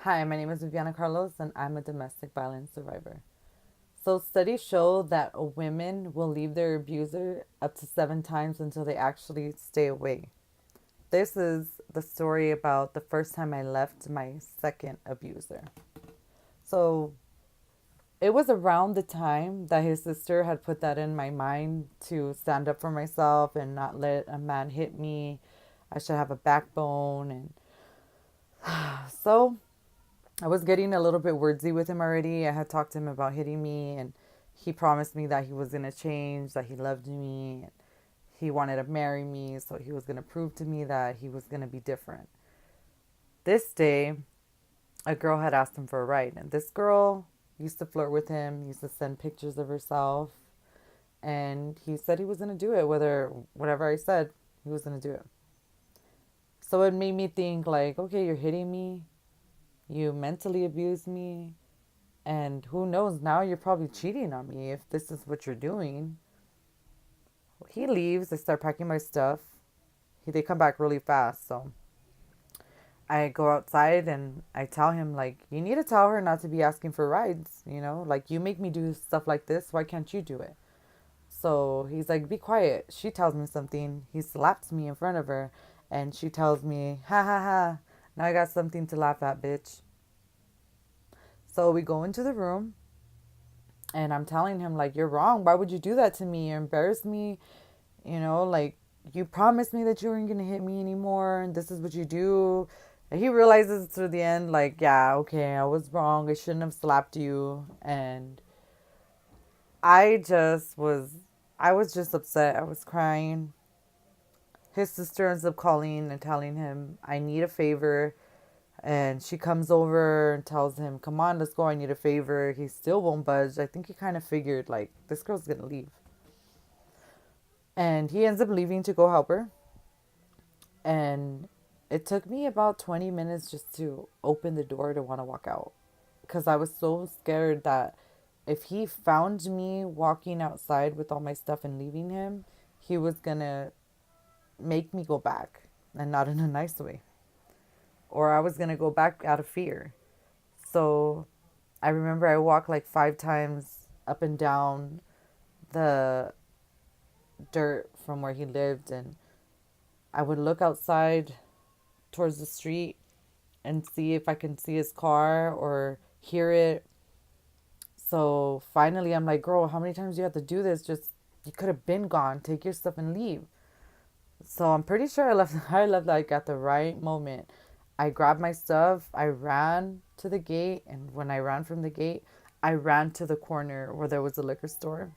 Hi, my name is Viviana Carlos, and I'm a domestic violence survivor. So, studies show that women will leave their abuser up to 7 times until they actually stay away. This is the story about the first time I left my second abuser. So, it was around the time that his sister had put that in my mind to stand up for myself and not let a man hit me. I should have a backbone. And so I was getting a little bit wordsy with him already. I had talked to him about hitting me, and he promised me that he was going to change, that he loved me, and he wanted to marry me, so he was going to prove to me that he was going to be different. This day, a girl had asked him for a ride, and this girl used to flirt with him, used to send pictures of herself, and he said he was going to do it, whatever I said, he was going to do it. So it made me think like, okay, you're hitting me, you mentally abused me, and who knows, now you're probably cheating on me if this is what you're doing. He leaves. I start packing my stuff. They come back really fast. So I go outside and I tell him, like, you need to tell her not to be asking for rides. Like, you make me do stuff like this. Why can't you do it? So he's like, be quiet. She tells me something. He slaps me in front of her. And she tells me, ha ha ha. Now I got something to laugh at, bitch. So we go into the room. And I'm telling him, like, you're wrong. Why would you do that to me? You embarrassed me. Like, you promised me that you weren't going to hit me anymore. And this is what you do. And he realizes through the end, like, yeah, okay, I was wrong. I shouldn't have slapped you. And I just was, I was just upset. I was crying. His sister ends up calling and telling him, I need a favor. And she comes over and tells him, come on, let's go. I need a favor. He still won't budge. I think he kind of figured, like, this girl's going to leave. And he ends up leaving to go help her. And it took me about 20 minutes just to open the door to want to walk out. Because I was so scared that if he found me walking outside with all my stuff and leaving him, he was going to make me go back, and not in a nice way. Or I was going to go back out of fear. So I remember I walked like 5 times up and down the dirt from where he lived, and I would look outside towards the street and see if I can see his car or hear it. So finally, I'm like, girl, how many times do you have to do this? Just, you could have been gone. Take your stuff and leave. So I'm pretty sure I left. I left like at the right moment. I grabbed my stuff. I ran to the gate, and when I ran from the gate, I ran to the corner where there was a liquor store,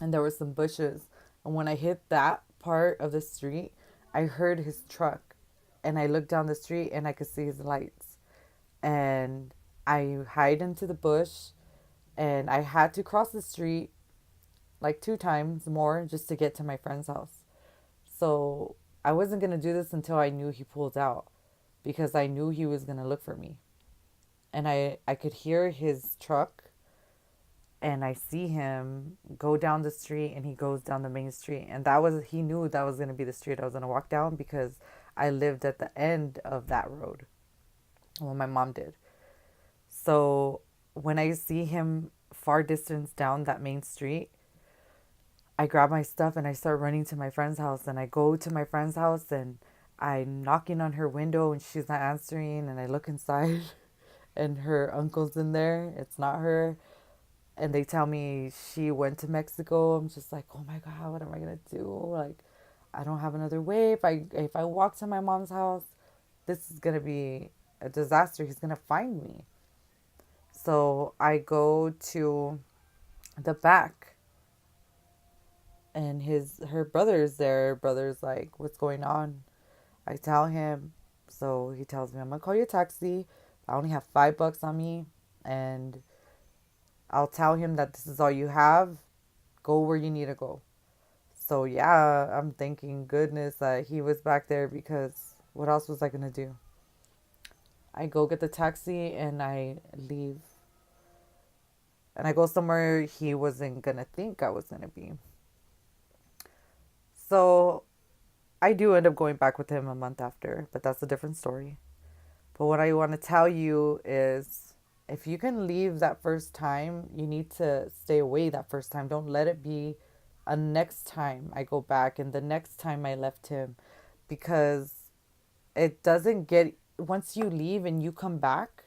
and there were some bushes. And when I hit that part of the street, I heard his truck, and I looked down the street and I could see his lights. And I hide into the bush, and I had to cross the street like 2 times more just to get to my friend's house. So I wasn't going to do this until I knew he pulled out, because I knew he was going to look for me. And I could hear his truck, and I see him go down the street, and he goes down the main street. And he knew that was going to be the street I was going to walk down, because I lived at the end of that road. Well, my mom did. So when I see him far distance down that main street, I grab my stuff and I start running to my friend's house. And I go to my friend's house and I'm knocking on her window and she's not answering. And I look inside and her uncle's in there. It's not her. And they tell me she went to Mexico. I'm just like, oh my God, what am I gonna do? Like, I don't have another way. If I walk to my mom's house, this is gonna be a disaster. He's gonna find me. So I go to the back, and her brother's there. Her brother's like, what's going on? I tell him. So he tells me, I'm gonna call you a taxi. I only have $5 on me, and I'll tell him that this is all you have. Go where you need to go. So yeah, I'm thanking goodness that he was back there, because what else was I gonna do? I go get the taxi and I leave, and I go somewhere he wasn't gonna think I was gonna be. So I do end up going back with him a month after, but that's a different story. But what I want to tell you is if you can leave that first time, you need to stay away that first time. Don't let it be a next time I go back and the next time I left him, because it doesn't get, once you leave and you come back,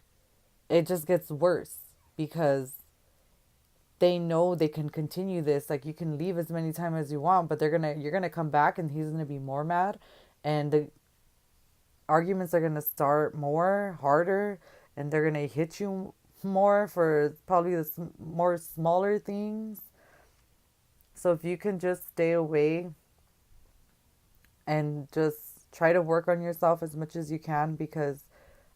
it just gets worse because they know they can continue this. Like, you can leave as many times as you want, but you're gonna come back and he's gonna be more mad, and the arguments are gonna start more harder, and they're gonna hit you more for probably the more smaller things. So if you can just stay away and just try to work on yourself as much as you can, because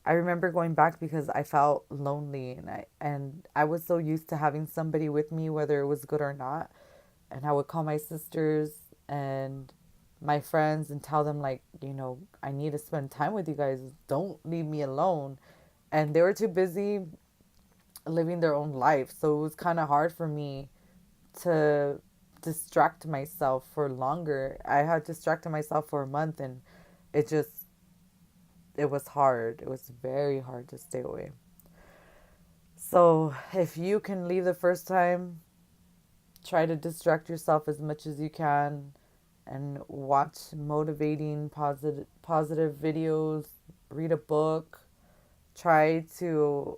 I remember going back because I felt lonely, and I was so used to having somebody with me whether it was good or not. And I would call my sisters and my friends and tell them, like, I need to spend time with you guys. Don't leave me alone. And they were too busy living their own life. So it was kind of hard for me to distract myself for longer. I had distracted myself for a month, and it just it was hard. It was very hard to stay away. So if you can leave the first time, try to distract yourself as much as you can and watch motivating positive videos, read a book, try to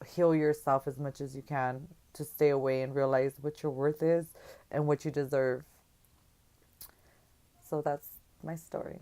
heal yourself as much as you can to stay away and realize what your worth is and what you deserve. So that's my story.